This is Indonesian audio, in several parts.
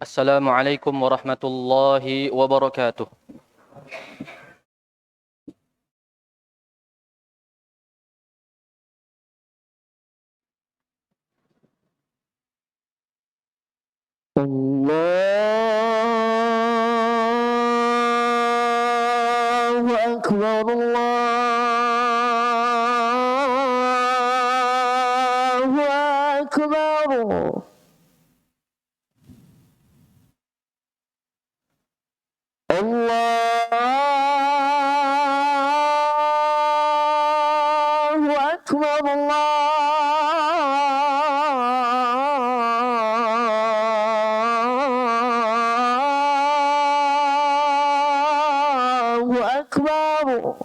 Assalamualaikum warahmatullahi wabarakatuh. Allahu Akbar, Allahu Akbar. Allahu Akbar, Allahu Akbar.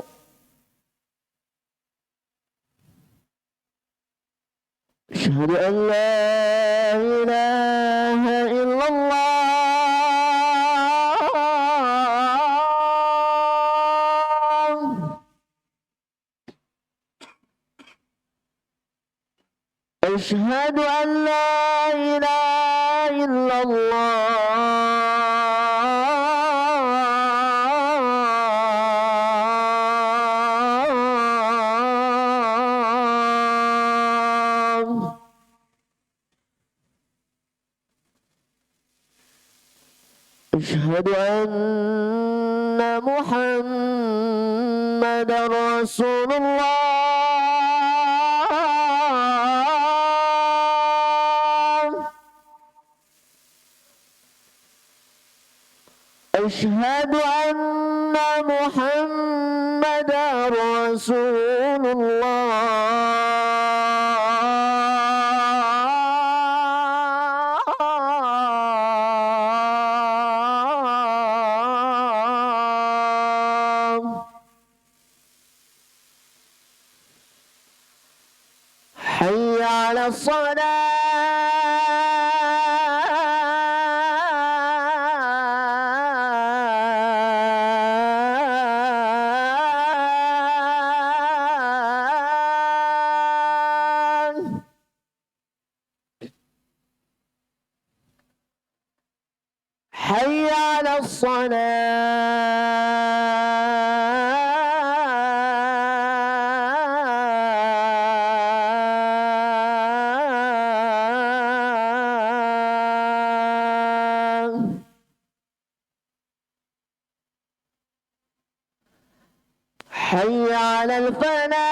أشهد أن لا إله إلا الله. أشهد أن لا إله إلا الله. أشهد أن محمد رسول الله. أشهد أن محمد رسول الله. حي على الصلاة. حي على الصلاة. حي على الفلاح.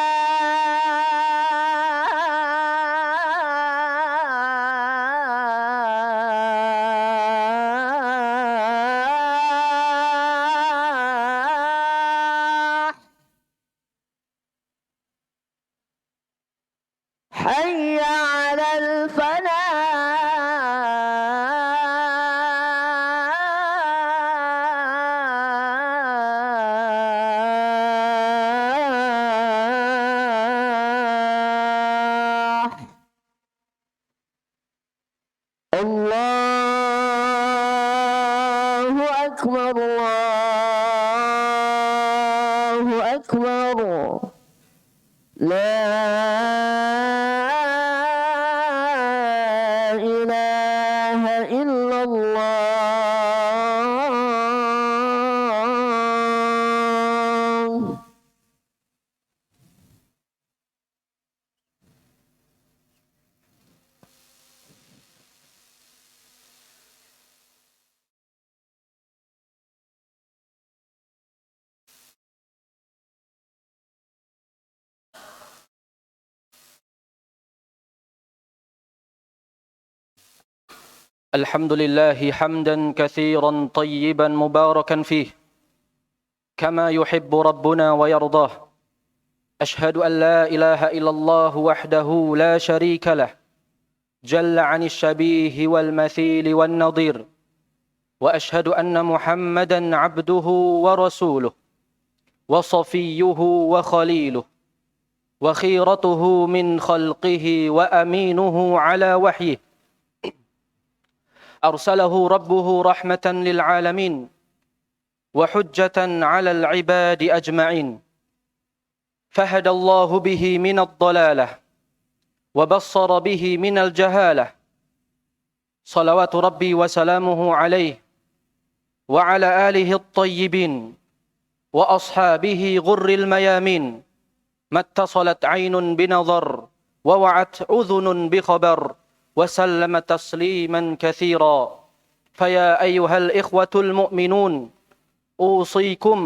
حي على الفلاح. الله أكبر، الله أكبر. لا إله إلا الله. الحمد لله حمدا كثيرا طيبا مباركا فيه كما يحب ربنا ويرضاه. أشهد أن لا إله إلا الله وحده لا شريك له جل عن الشبيه والمثيل والنظير، وأشهد أن محمدا عبده ورسوله وصفيه وخليله وخيرته من خلقه وأمينه على وحيه، أرسله ربه رحمة للعالمين وحجة على العباد أجمعين، فهدى الله به من الضلالة وبصر به من الجهالة، صلوات ربي وسلامه عليه وعلى آله الطيبين وأصحابه غر الميامين ما اتصلت عين بنظر ووعت أذن بخبر وسلم تسليما كثيرا فيا أيها الإخوة المؤمنون أوصيكم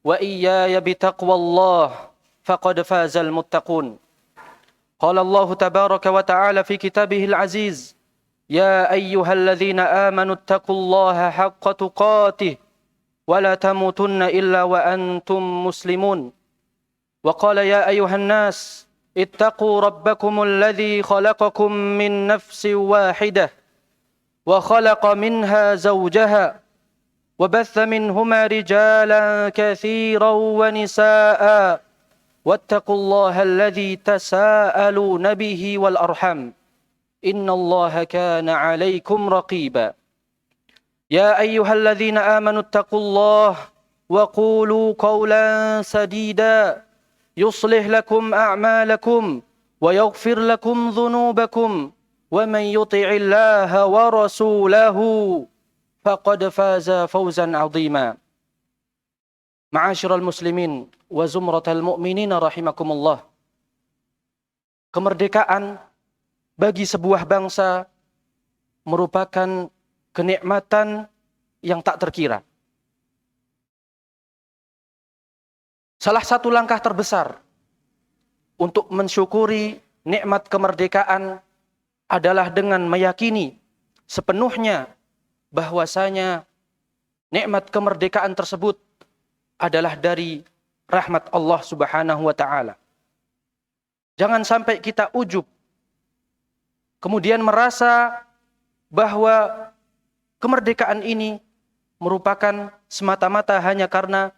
وإياي بتقوى الله فقد فاز المتقون. قال الله تبارك وتعالى في كتابه العزيز: يا أيها الذين آمنوا اتقوا الله حق تقاته ولا تموتن إلا وأنتم مسلمون. وقال: يا أيها الناس اتقوا ربكم الذي خلقكم من نفس واحدة وخلق منها زوجها وبث منهما رجالا كثيرا ونساء واتقوا الله الذي تساءلون به والأرحام إن الله كان عليكم رقيبا. يا أيها الذين آمنوا اتقوا الله وقولوا قولا سديدا يصلح لكم أعمالكم ويغفر لكم ذنوبكم ومن يطع الله ورسوله فقد فاز فوزا عظيما. معاشر المسلمين وزمرة المؤمنين رحمكم الله. Kemerdekaan bagi sebuah bangsa merupakan kenikmatan yang tak terkira. Salah satu langkah terbesar untuk mensyukuri nikmat kemerdekaan adalah dengan meyakini sepenuhnya bahwasanya nikmat kemerdekaan tersebut adalah dari rahmat Allah Subhanahu wa taala. Jangan sampai kita ujub kemudian merasa bahwa kemerdekaan ini merupakan semata-mata hanya karena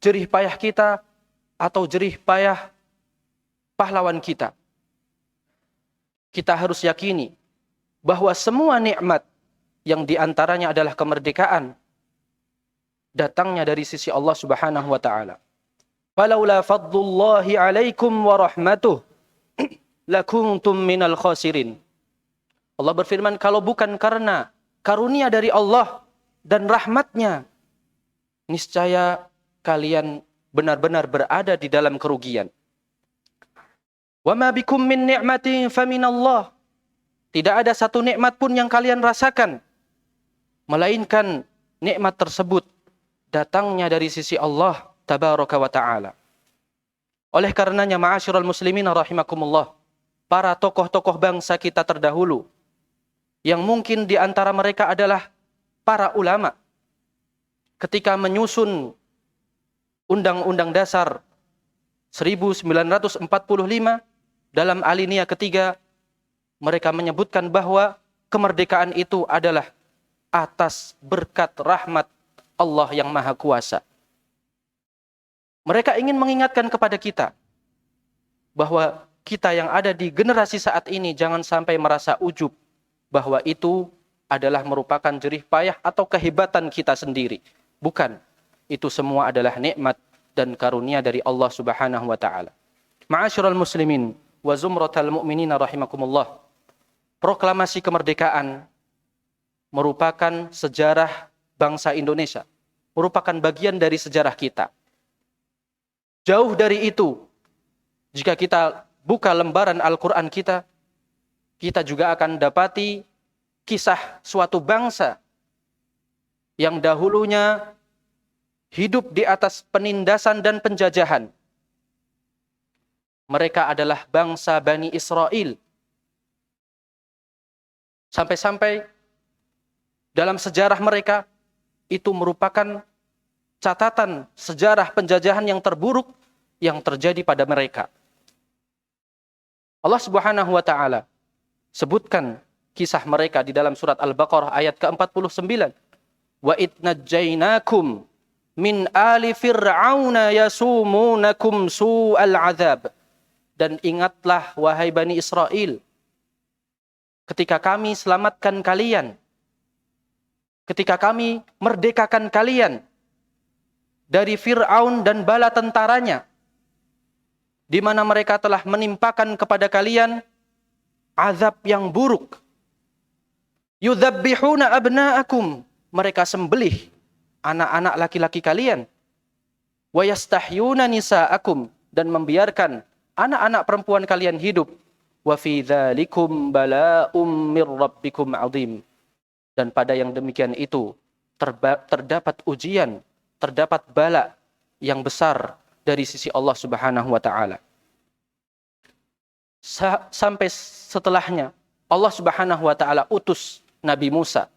jerih payah kita atau jerih payah pahlawan kita. Kita harus yakini bahwa semua nikmat yang diantaranya adalah kemerdekaan datangnya dari sisi Allah Subhanahu wa taala. Falaula fadlullahi alaikum wa rahmatuh lakuntum minal khasirin. Allah berfirman, kalau bukan karena karunia dari Allah dan rahmatnya, niscaya kalian benar-benar berada di dalam kerugian. Wa ma bikum min ni'matin faminallah. Tidak ada satu nikmat pun yang kalian rasakan, melainkan nikmat tersebut datangnya dari sisi Allah tabaraka wa ta'ala. Oleh karenanya, ma'asyiral muslimin rahimakumullah, para tokoh-tokoh bangsa kita terdahulu, yang mungkin di antara mereka adalah para ulama, ketika menyusun Undang-Undang Dasar 1945 dalam alinea ketiga, mereka menyebutkan bahwa kemerdekaan itu adalah atas berkat rahmat Allah yang Maha Kuasa. Mereka ingin mengingatkan kepada kita bahwa kita yang ada di generasi saat ini jangan sampai merasa ujub bahwa itu adalah merupakan jerih payah atau kehebatan kita sendiri. Bukan. Itu semua adalah nikmat dan karunia dari Allah Subhanahu wa taala. Ma'asyiral muslimin wa zumratal mu'minin rahimakumullah. Proklamasi kemerdekaan merupakan sejarah bangsa Indonesia, merupakan bagian dari sejarah kita. Jauh dari itu, jika kita buka lembaran Al-Quran kita juga akan dapati kisah suatu bangsa yang dahulunya hidup di atas penindasan dan penjajahan. Mereka adalah bangsa Bani Israel. Sampai-sampai dalam sejarah mereka itu merupakan catatan sejarah penjajahan yang terburuk yang terjadi pada mereka. Allah Subhanahu wa taala sebutkan kisah mereka di dalam surat Al-Baqarah ayat ke-49. Wa idnajjainakum min ali fir'auna yasumunakum su'al azab. Dan ingatlah wahai Bani Israel, ketika kami selamatkan kalian, ketika kami merdekakan kalian dari Fir'aun dan bala tentaranya, di mana mereka telah menimpakan kepada kalian azab yang buruk, Yudzabbihuna abna'akum, mereka sembelih anak-anak laki-laki kalian. Wa yastahyuna nisa'akum, dan membiarkan anak-anak perempuan kalian hidup. Wa fi dzalikum bala'um mir rabbikum 'adzim. Dan pada yang demikian itu terdapat ujian, terdapat bala yang besar dari sisi Allah Subhanahu wa taala. Sampai setelahnya Allah Subhanahu wa taala utus Nabi Musa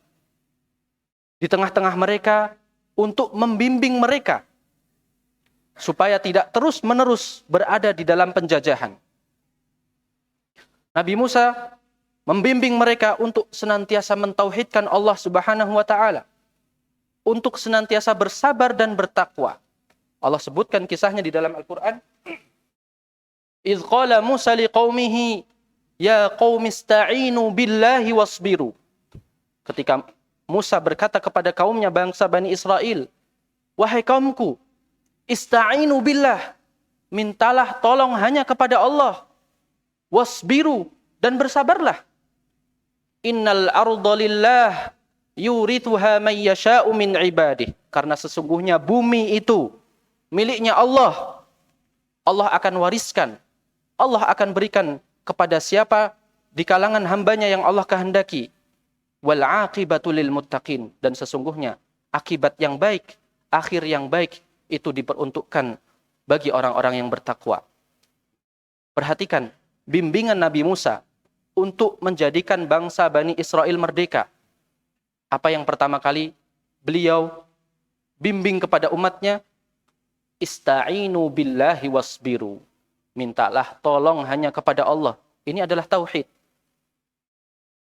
di tengah-tengah mereka untuk membimbing mereka supaya tidak terus-menerus berada di dalam penjajahan. Nabi Musa membimbing mereka untuk senantiasa mentauhidkan Allah Subhanahu wa taala, untuk senantiasa bersabar dan bertakwa. Allah sebutkan kisahnya di dalam Al-Qur'an. Idz qala Musa liqaumihi ya qaumi ista'inu billahi wasbiru. Ketika Musa berkata kepada kaumnya, bangsa Bani Israel, wahai kaumku, ista'inu billah, mintalah tolong hanya kepada Allah, wasbiru, dan bersabarlah. Innal arda lillah yurithuha man yasha'u min ibadih. Karena sesungguhnya bumi itu miliknya Allah. Allah akan wariskan, Allah akan berikan kepada siapa di kalangan hambanya yang Allah kehendaki. Wal aqibatu lil muttaqin, dan sesungguhnya akibat yang baik, akhir yang baik itu diperuntukkan bagi orang-orang yang bertakwa. Perhatikan bimbingan Nabi Musa untuk menjadikan bangsa Bani Israel merdeka. Apa yang pertama kali beliau bimbing kepada umatnya? Ista'inu billahi wasbiru. Mintalah tolong hanya kepada Allah. Ini adalah tauhid.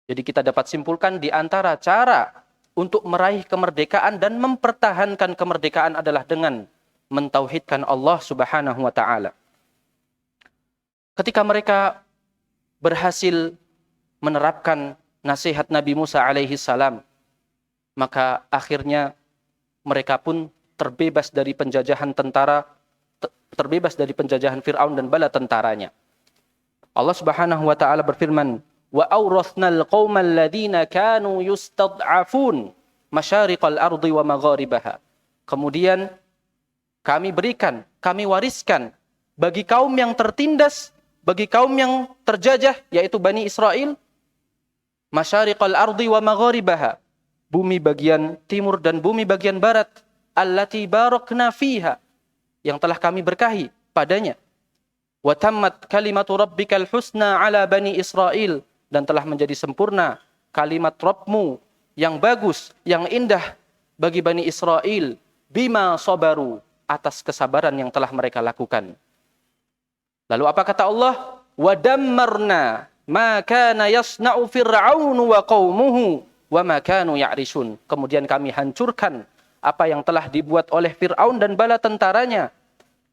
Jadi kita dapat simpulkan di antara cara untuk meraih kemerdekaan dan mempertahankan kemerdekaan adalah dengan mentauhidkan Allah Subhanahu wa taala. Ketika mereka berhasil menerapkan nasihat Nabi Musa alaihi salam, maka akhirnya mereka pun terbebas dari penjajahan tentara, terbebas dari penjajahan Fir'aun dan bala tentaranya. Allah Subhanahu wa taala berfirman, wa awrathnal qaumal ladzina kanu yustad'afun masyariqal ardi wa magharibaha. Kemudian kami berikan, kami wariskan bagi kaum yang tertindas, bagi kaum yang terjajah, yaitu Bani Israel, masyariqal ardi wa magharibaha, bumi bagian timur dan bumi bagian barat, allati barakna fiha, yang telah kami berkahi padanya. Wa tammat kalimatu rabbikal husna ala Bani Israel, dan telah menjadi sempurna kalimat Rabbmu yang bagus, yang indah bagi Bani Israel, bima sabaru, atas kesabaran yang telah mereka lakukan. Lalu apa kata Allah? Wa dammarna ma kana yasna'u fir'aun wa qaumuhu wa ma kanu ya'rishun. Kemudian kami hancurkan apa yang telah dibuat oleh Fir'aun dan bala tentaranya,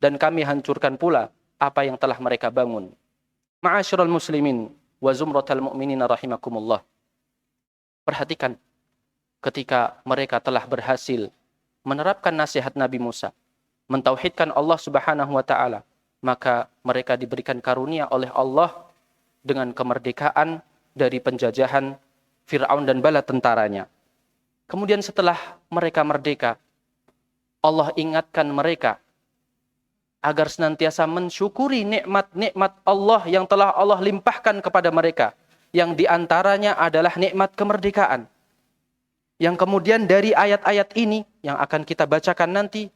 dan kami hancurkan pula apa yang telah mereka bangun. Ma'asyiral muslimin wa zumratal mu'minin rahimakumullah. Perhatikan, ketika mereka telah berhasil menerapkan nasihat Nabi Musa, mentauhidkan Allah Subhanahu wa taala, maka mereka diberikan karunia oleh Allah dengan kemerdekaan dari penjajahan Fir'aun dan bala tentaranya. Kemudian setelah mereka merdeka, Allah ingatkan mereka agar senantiasa mensyukuri nikmat-nikmat Allah yang telah Allah limpahkan kepada mereka, yang diantaranya adalah nikmat kemerdekaan. Yang kemudian dari ayat-ayat ini yang akan kita bacakan nanti,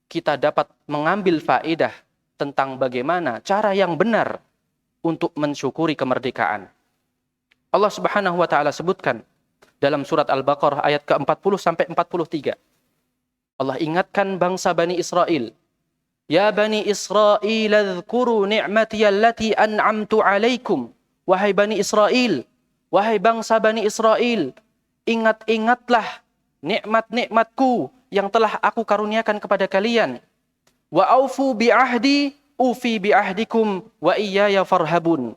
kita dapat mengambil faedah tentang bagaimana cara yang benar untuk mensyukuri kemerdekaan. Allah Subhanahu wa taala sebutkan dalam surat Al-Baqarah ayat ke-40 sampai 43. Allah ingatkan bangsa Bani Israel, ya Bani Israel, adhkuru ni'mati allati an'amtu alaikum. Wahai Bani Israel, wahai bangsa Bani Israel, ingat-ingatlah nikmat-nikmatku yang telah aku karuniakan kepada kalian. Wa aufu bi'ahdi, ufi bi'ahdikum, wa iyaya farhabun.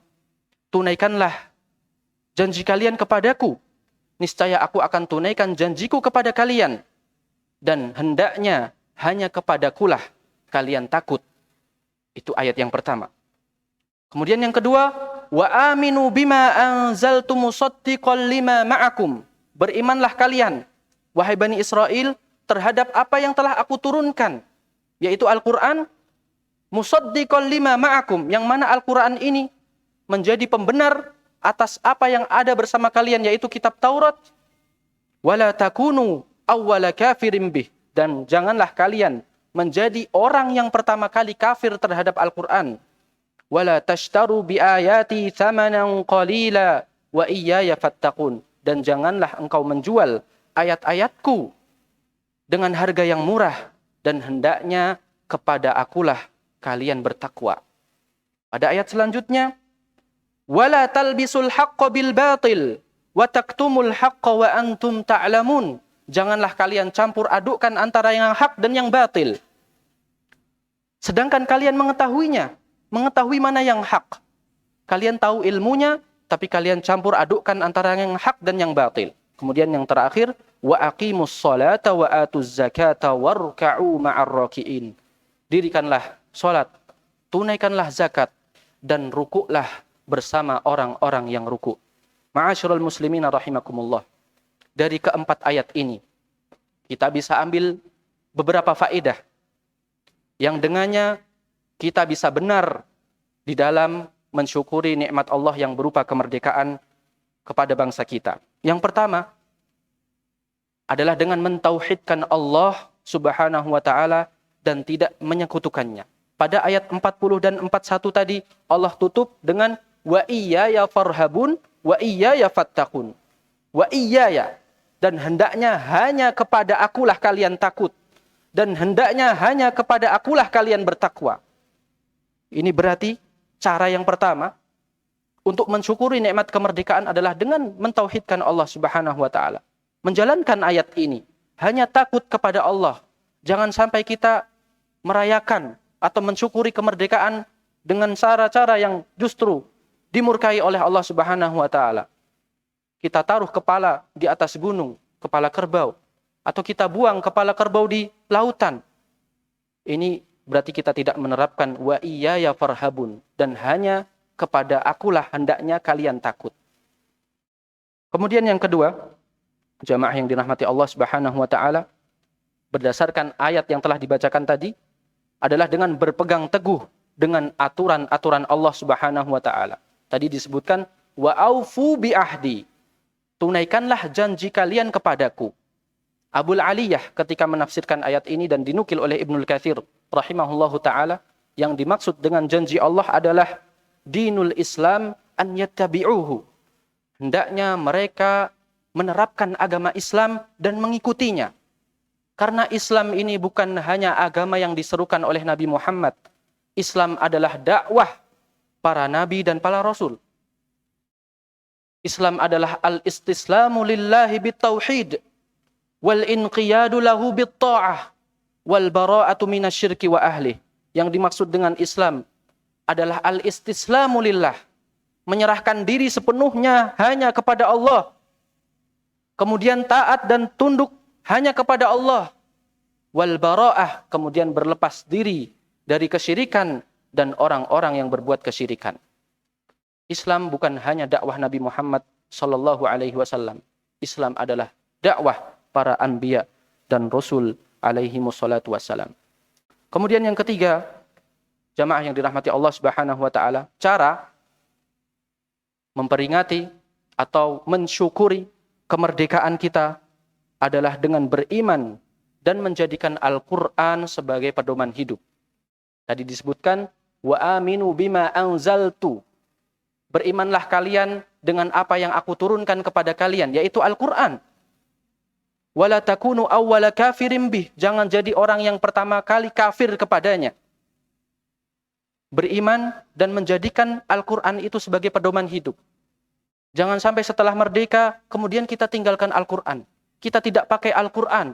Tunaikanlah janji kalian kepadaku, niscaya aku akan tunaikan janjiku kepada kalian, dan hendaknya hanya kepadakulah kalian takut. Itu ayat yang pertama. Kemudian yang kedua, wa aminu bima anzaltu musaddiqan lima ma'akum. Berimanlah kalian, wahai Bani Israel, terhadap apa yang telah aku turunkan, yaitu Al-Quran, musaddiqan lima ma'akum, yang mana Al-Quran ini menjadi pembenar atas apa yang ada bersama kalian, yaitu kitab Taurat. Wala takunu awwala kafirin bih, dan janganlah kalian menjadi orang yang pertama kali kafir terhadap Al-Quran. Wala tashtaru bi ayati thamanan qalila wa iyaya fattaqun, dan janganlah engkau menjual ayat-ayatku dengan harga yang murah, dan hendaknya kepada akulah kalian bertakwa. Pada ayat selanjutnya, wala talbisul haqqa bil batil wa taktumul haqqa wa antum ta'lamun. Janganlah kalian campur adukkan antara yang hak dan yang batil, sedangkan kalian mengetahuinya, mengetahui mana yang hak. Kalian tahu ilmunya, tapi kalian campur adukkan antara yang hak dan yang batil. Kemudian yang terakhir, wa aqimus salata wa atuz zakata warka'u ma'ar raki'in. Dirikanlah salat, tunaikanlah zakat, dan rukuklah bersama orang-orang yang rukuk. Ma'asyiral muslimin rahimakumullah. Dari keempat ayat ini, kita bisa ambil beberapa faedah yang dengannya kita bisa benar di dalam mensyukuri nikmat Allah yang berupa kemerdekaan kepada bangsa kita. Yang pertama adalah dengan mentauhidkan Allah Subhanahu wa taala dan tidak menyekutukannya. Pada ayat 40 dan 41 tadi Allah tutup dengan wa iyaya farhabun wa iyaya fattaqun. Wa iyaya, dan hendaknya hanya kepada akulah kalian takut, dan hendaknya hanya kepada akulah kalian bertakwa. Ini berarti cara yang pertama untuk mensyukuri nikmat kemerdekaan adalah dengan mentauhidkan Allah Subhanahu wa taala. Menjalankan ayat ini, hanya takut kepada Allah. Jangan sampai kita merayakan atau mensyukuri kemerdekaan dengan cara-cara yang justru dimurkai oleh Allah Subhanahu wa taala. Kita taruh kepala di atas gunung, kepala kerbau, atau kita buang kepala kerbau di lautan. Ini berarti kita tidak menerapkan wa iyaya farhabun, dan hanya kepada akulah hendaknya kalian takut. Kemudian yang kedua, jamaah yang dirahmati Allah Subhanahu wa taala, berdasarkan ayat yang telah dibacakan tadi adalah dengan berpegang teguh dengan aturan-aturan Allah Subhanahu wa taala. Tadi disebutkan wa aufu bi ahdi. Tunaikanlah janji kalian kepadaku. Abul Aliyah ketika menafsirkan ayat ini dan dinukil oleh Ibnul Katsir rahimahullahu taala, yang dimaksud dengan janji Allah adalah dinul Islam an yattabi'uhu. Hendaknya mereka menerapkan agama Islam dan mengikutinya. Karena Islam ini bukan hanya agama yang diserukan oleh Nabi Muhammad. Islam adalah dakwah para nabi dan para rasul. Islam adalah al-istislamu lillahi bitauhid wal inqiyadu lahu bitta'ah wal bara'atu minasyirki wa ahli. Yang dimaksud dengan Islam adalah al-istislamu lillah, menyerahkan diri sepenuhnya hanya kepada Allah. Kemudian taat dan tunduk hanya kepada Allah. Wal bara'ah, kemudian berlepas diri dari kesyirikan dan orang-orang yang berbuat kesyirikan. Islam bukan hanya dakwah Nabi Muhammad sallallahu alaihi wasallam. Islam adalah dakwah para anbiya dan rasul alaihi wassalatu wassalam. Kemudian yang ketiga, jamaah yang dirahmati Allah Subhanahu wa taala, cara memperingati atau mensyukuri kemerdekaan kita adalah dengan beriman dan menjadikan Al-Qur'an sebagai pedoman hidup. Tadi disebutkan wa aminu bima anzaltu. Berimanlah kalian dengan apa yang aku turunkan kepada kalian, yaitu Al-Qur'an. Wala takunu awwala kafirin bih. Jangan jadi orang yang pertama kali kafir kepadanya. Beriman dan menjadikan Al-Qur'an itu sebagai pedoman hidup. Jangan sampai setelah merdeka kemudian kita tinggalkan Al-Qur'an. Kita tidak pakai Al-Qur'an.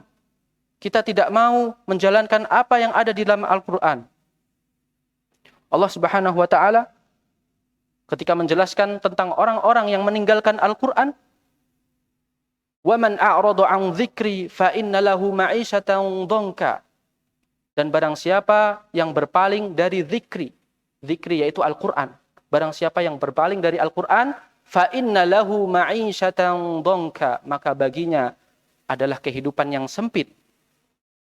Kita tidak mau menjalankan apa yang ada di dalam Al-Qur'an. Allah Subhanahu wa taala ketika menjelaskan tentang orang-orang yang meninggalkan Al-Qur'an, wa man a'rada 'an dzikri fa inna lahu ma'isyatan dhanka. Dan barang siapa yang berpaling dari zikri yaitu Al-Qur'an, Barang siapa yang berpaling dari Al-Quran, fa inna lahu ma'isyatan dhanka, maka baginya adalah kehidupan yang sempit.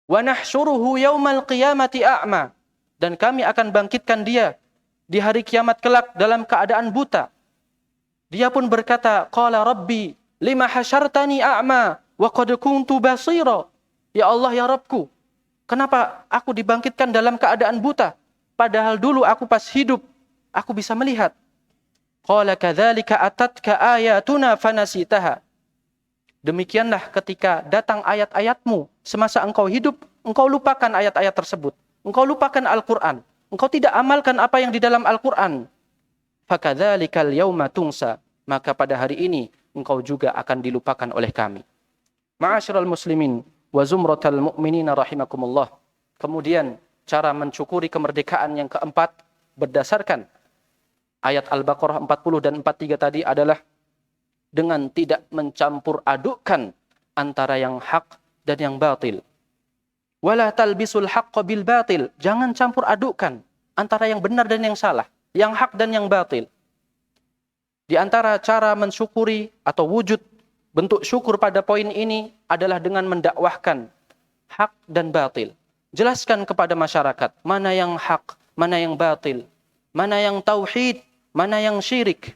Wa nahsyuruhu yaumal qiyamati a'ma, dan kami akan bangkitkan dia di hari kiamat kelak dalam keadaan buta. Dia pun berkata, qala rabbi lima hasyartani a'ma wa qad kuntu basira. Ya Allah, ya Rabbku, kenapa aku dibangkitkan dalam keadaan buta? Padahal dulu aku pas hidup, aku bisa melihat. Qala kadzalika atatka ayatuna fanasitaha. Demikianlah ketika datang ayat-ayatmu semasa engkau hidup, engkau lupakan ayat-ayat tersebut. Engkau lupakan Al-Quran. Engkau tidak amalkan apa yang di dalam Al-Quran. Fakadzalikal yauma tungsa. Maka pada hari ini engkau juga akan dilupakan oleh kami. Ma'asyiral muslimin wa zumratal mu'minina rahimakumullah. Kemudian cara mensyukuri kemerdekaan yang keempat berdasarkan ayat Al-Baqarah 40 dan 43 tadi adalah dengan tidak mencampur adukkan antara yang hak dan yang batil. Wala talbisul haqqa bil batil. Jangan campur adukkan antara yang benar dan yang salah, yang hak dan yang batil. Di antara cara mensyukuri atau wujud bentuk syukur pada poin ini adalah dengan mendakwahkan hak dan batil. Jelaskan kepada masyarakat mana yang hak, mana yang batil, mana yang tauhid, mana yang syirik,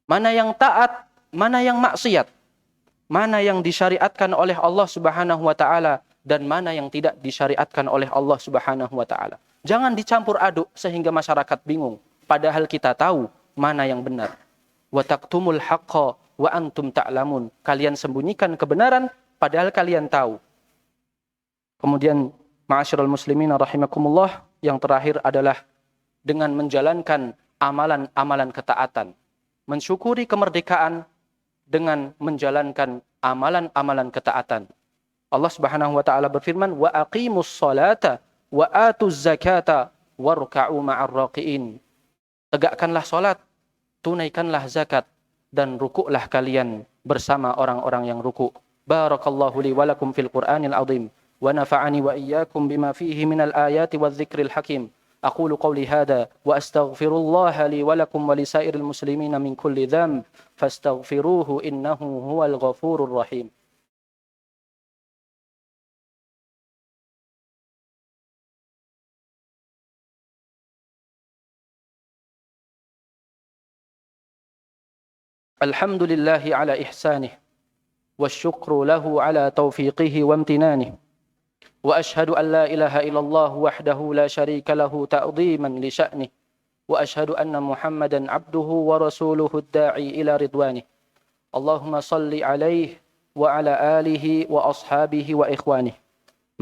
mana yang taat, mana yang maksiat, mana yang disyariatkan oleh Allah Subhanahu wa taala dan mana yang tidak disyariatkan oleh Allah Subhanahu wa taala. Jangan dicampur aduk sehingga masyarakat bingung, padahal kita tahu mana yang benar. Wa taqtumul haqqa wa antum ta'lamun. Kalian sembunyikan kebenaran padahal kalian tahu. Kemudian ma'asyiral muslimin rahimakumullah, yang terakhir adalah dengan menjalankan amalan-amalan ketaatan. Mensyukuri kemerdekaan dengan menjalankan amalan-amalan ketaatan. Allah Subhanahu wa taala berfirman, "Wa aqimus salata wa atuz zakata warka'u ma'ar raqiin." Tegakkanlah salat, tunaikanlah zakat, dan rukuklah kalian bersama orang-orang yang rukuk. Barakallahu li wa lakum fil Qur'anil azim wa nafa'ani wa iyyakum bima fihi minal ayati wadh-dhikril hakim. أقول قولي هذا وأستغفر الله لي ولكم ولسائر المسلمين من كل ذنب فاستغفروه إنه هو الغفور الرحيم. الحمد لله على إحسانه والشكر له على توفيقه وامتنانه وأشهد أن لا إله إلا الله وحده لا شريك له تعظيما لشأنه وأشهد أن محمدا عبده ورسوله الداعي إلى رضوانه اللهم صل عليه وعلى آله وأصحابه وإخوانه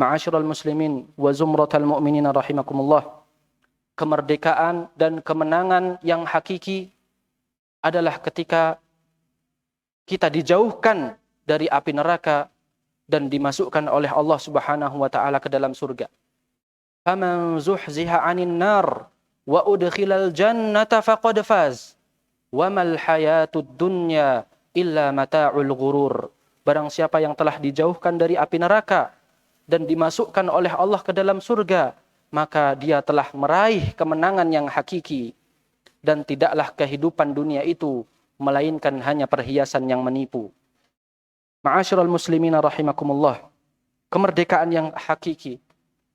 معاشر المسلمين وزمرة المؤمنين رحمكم الله. Kemerdekaan dan kemenangan yang hakiki adalah ketika kita dijauhkan dari api neraka dan dimasukkan oleh Allah Subhanahu wa taala ke dalam surga. Faman zuhziha 'anil nar wa udkhilal jannata faqad faz. Wa mal hayatud dunya illa mata'ul ghurur. Barang siapa yang telah dijauhkan dari api neraka dan dimasukkan oleh Allah ke dalam surga, maka dia telah meraih kemenangan yang hakiki, dan tidaklah kehidupan dunia itu melainkan hanya perhiasan yang menipu. Ma'asyiral muslimina rahimakumullah. Kemerdekaan yang hakiki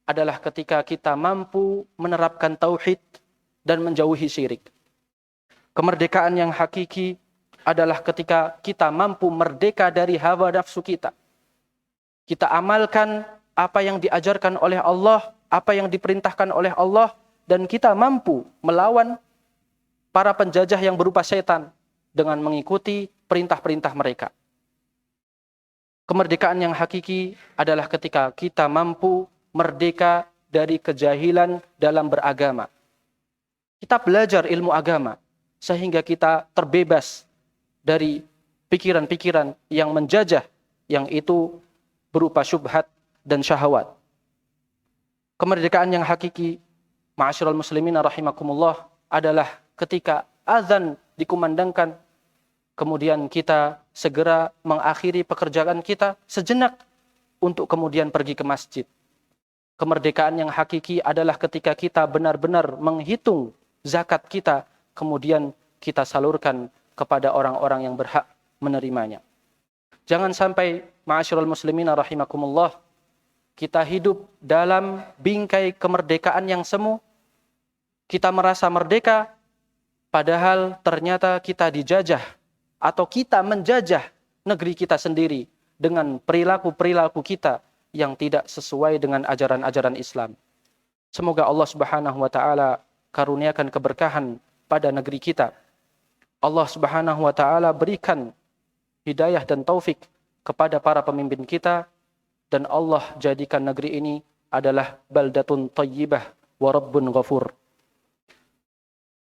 adalah ketika kita mampu menerapkan tauhid dan menjauhi syirik. Kemerdekaan yang hakiki adalah ketika kita mampu merdeka dari hawa nafsu kita. Kita amalkan apa yang diajarkan oleh Allah, apa yang diperintahkan oleh Allah, dan kita mampu melawan para penjajah yang berupa setan dengan mengikuti perintah-perintah mereka. Kemerdekaan yang hakiki adalah ketika kita mampu merdeka dari kejahilan dalam beragama. Kita belajar ilmu agama sehingga kita terbebas dari pikiran-pikiran yang menjajah, yang itu berupa syubhat dan syahwat. Kemerdekaan yang hakiki, ma'asyiral muslimin rahimakumullah, adalah ketika azan dikumandangkan, kemudian kita segera mengakhiri pekerjaan kita sejenak untuk kemudian pergi ke masjid. Kemerdekaan yang hakiki adalah ketika kita benar-benar menghitung zakat kita kemudian kita salurkan kepada orang-orang yang berhak menerimanya. Jangan sampai ma'asyiral muslimina rahimakumullah, kita hidup dalam bingkai kemerdekaan yang semu. Kita merasa merdeka, padahal ternyata kita dijajah atau kita menjajah negeri kita sendiri dengan perilaku-perilaku kita yang tidak sesuai dengan ajaran-ajaran Islam. Semoga Allah Subhanahu wa taala karuniakan keberkahan pada negeri kita. Allah Subhanahu wa taala berikan hidayah dan taufik kepada para pemimpin kita, dan Allah jadikan negeri ini adalah baldatun thayyibah wa rabbun ghafur.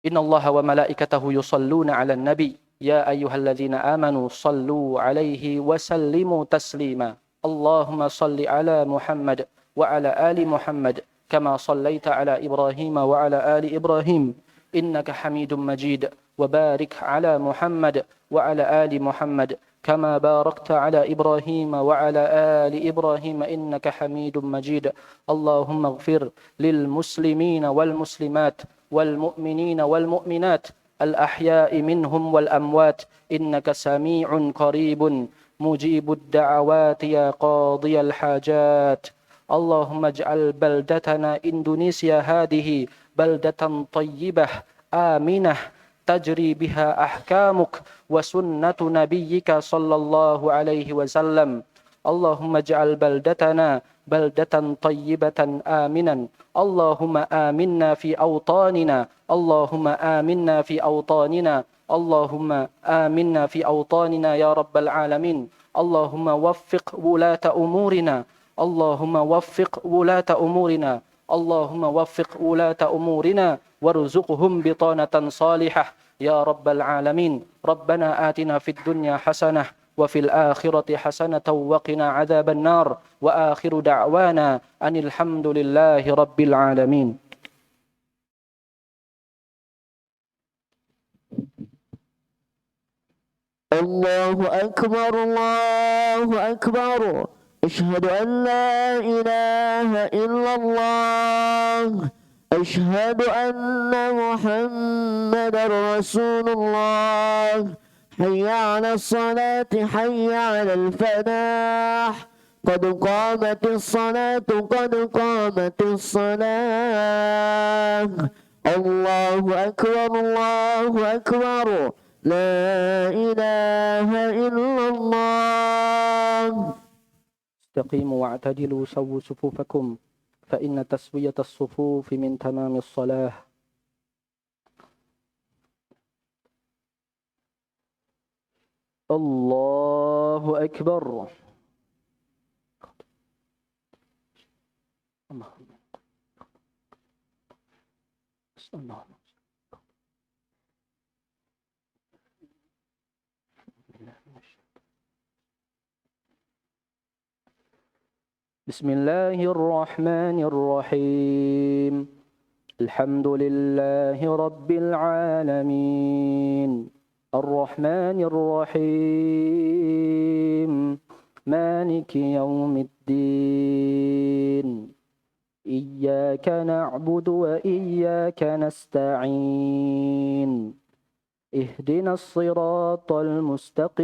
Innallaha wa malaikatahu yusalluna 'alan nabi ya ayyuhalladzina amanu sallu 'alaihi wa sallimu taslima. Allahumma salli 'ala Muhammad wa 'ala ali Muhammad kama sallaita 'ala Ibrahim wa 'ala ali Ibrahim innaka Hamidum Majid. وبارك على محمد وعلى آل محمد كما باركت على إبراهيم وعلى آل إبراهيم إنك حميد مجيد. اللهم اغفر للمسلمين والمسلمات والمؤمنين والمؤمنات الأحياء منهم والأموات إنك سميع قريب مجيب الدعوات يا قاضي الحاجات. اللهم اجعل بلدتنا إندونيسيا هذه بلدة طيبة آمنة تجري بها أحكامك وسنة نبيك صلى الله عليه وسلم. اللهم اجعل بلدتنا بلدة طيبة آمنا. اللهم آمنا في أوطاننا. اللهم آمنا في أوطاننا. اللهم آمنا في أوطاننا يا رب العالمين. اللهم وفق ولاة أمورنا. اللهم وفق ولاة أمورنا. اللهم وفق ولاة أمورنا وارزقهم بطانة صالحة يا رب العالمين. ربنا آتنا في الدنيا حسنة وفي الآخرة حسنة وقنا عذاب النار وآخر دعوانا أن الحمد لله رب العالمين. الله أكبر الله أكبر أشهد أن لا إله إلا الله أشهد أن محمدا رسول الله حي على الصلاة حي على الفلاح قد قامت الصلاة قد قامت الصلاة الله أكبر الله أكبر لا إله إلا الله. استقيموا واعتدلوا سووا صفوفكم فإن تسوية الصفوف من تمام الصلاة. الله أكبر. بسم الله الرحمن الرحيم. الحمد لله رب العالمين الرحمن الرحيم مالك يوم الدين إياك نعبد وإياك نستعين اهدنا الصراط المستقيم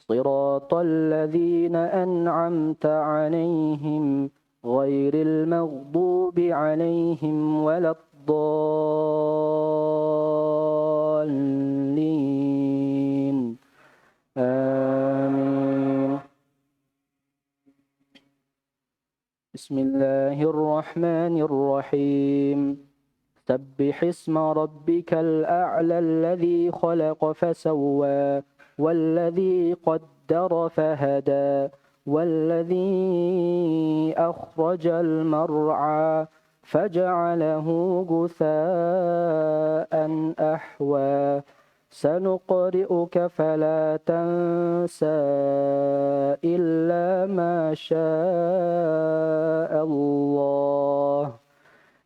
صراط الذين أنعمت عليهم غير المغضوب عليهم ولا الضالين آمين. بسم الله الرحمن الرحيم. سبح اسم ربك الأعلى الذي خلق فسوى والذي قدر فهدى والذي أخرج المرعى فجعله غثاء أحوى سنقرئك فلا تنسى إلا ما شاء الله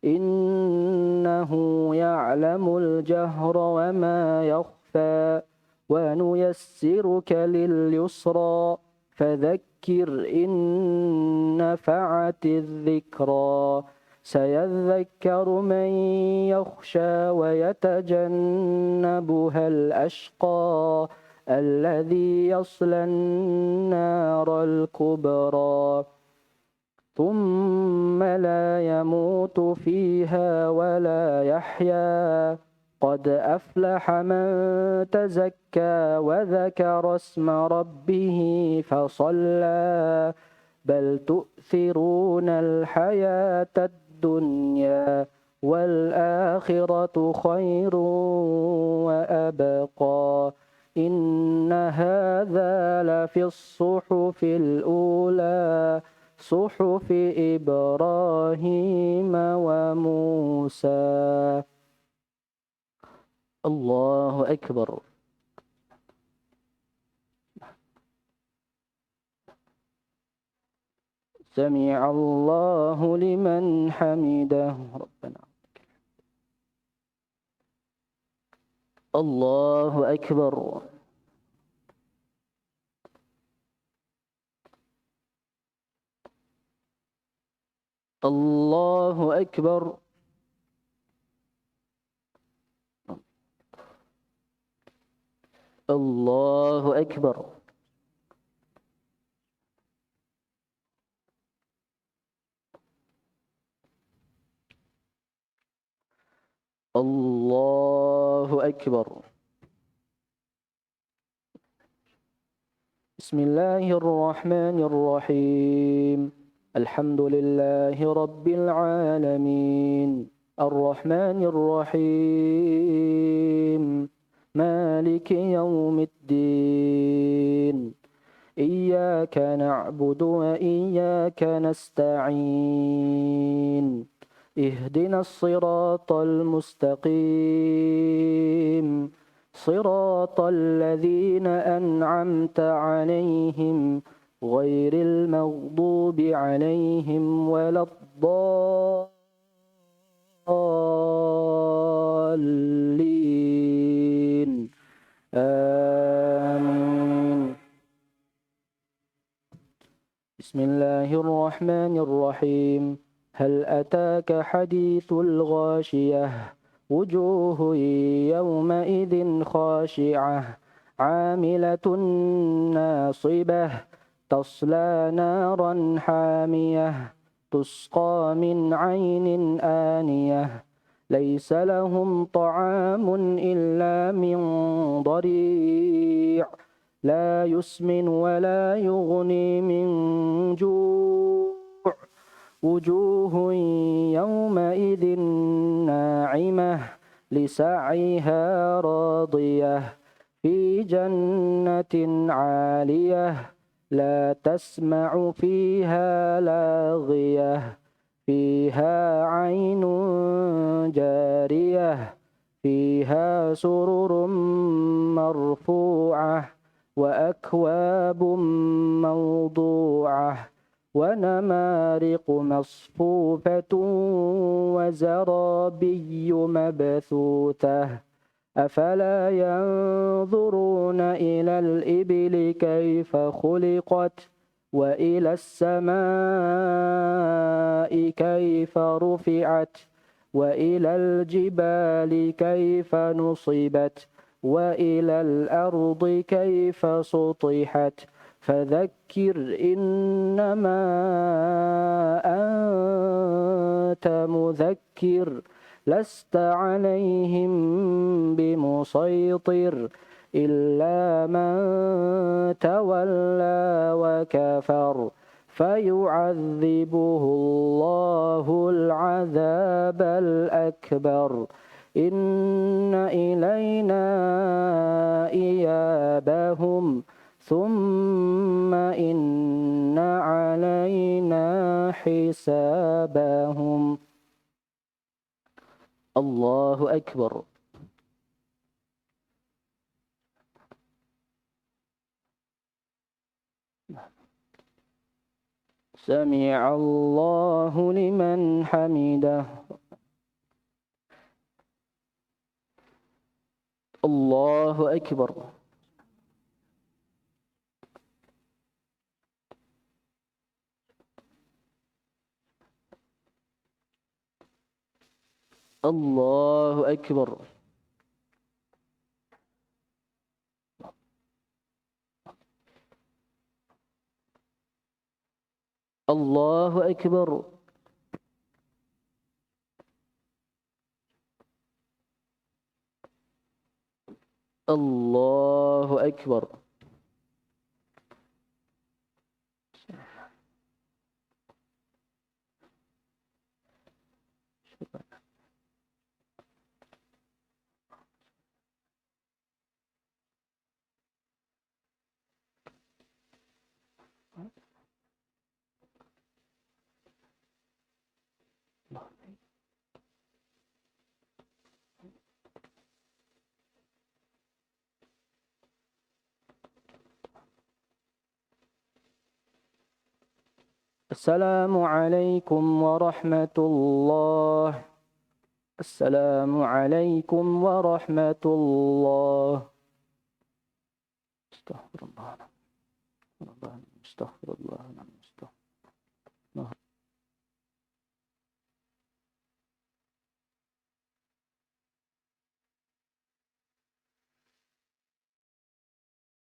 إنه يعلم الجهر وما يخفى ونيسرك لليسرى فذكر إن نفعت الذكرى سيذكر من يخشى ويتجنبها الأشقى الذي يصلى النار الكبرى ثم لا يموت فيها ولا يحيا قد أفلح من تزكى وذكر اسم ربه فصلى بل تؤثرون الحياة الدنيا والآخرة خير وأبقى إن هذا لفي الصحف الأولى صحف إبراهيم وموسى. الله أكبر. سمع الله لمن حمده ربنا. الله أكبر. الله أكبر. الله أكبر. الله أكبر. بسم الله الرحمن الرحيم. الحمد لله رب العالمين الرحمن الرحيم مالك يوم الدين إياك نعبد وإياك نستعين اهدنا الصراط المستقيم صراط الذين أنعمت عليهم غير المغضوب عليهم ولا الضالين آمين. بسم الله الرحمن الرحيم. هل أتاك حديث الغاشية وجوه يومئذ خاشعة عاملة ناصبة تصلى نارا حامية تسقى من عين آنية ليس لهم طعام إلا من ضريع لا يسمن ولا يغني من جوع وجوه يومئذ ناعمة لسعيها راضية في جنة عالية لا تسمع فيها لاغية فيها عين جارية فيها سرر مرفوعة وأكواب موضوعة ونمارق مصفوفة وزرابي مبثوثة أفلا ينظرون إلى الإبل كيف خلقت وإلى السماء كيف رفعت وإلى الجبال كيف نصبت وإلى الأرض كيف سطحت فذكر إنما أنت مذكر لست عليهم بمسيطر إلا من تولى وكفر فيعذبه الله العذاب الأكبر إن إلينا إيابهم ثم إن علينا حسابهم. الله أكبر. سمع الله لمن حمده. الله أكبر. الله أكبر الله أكبر الله أكبر السلام عليكم ورحمة الله السلام عليكم ورحمة الله استغفر الله استغفر الله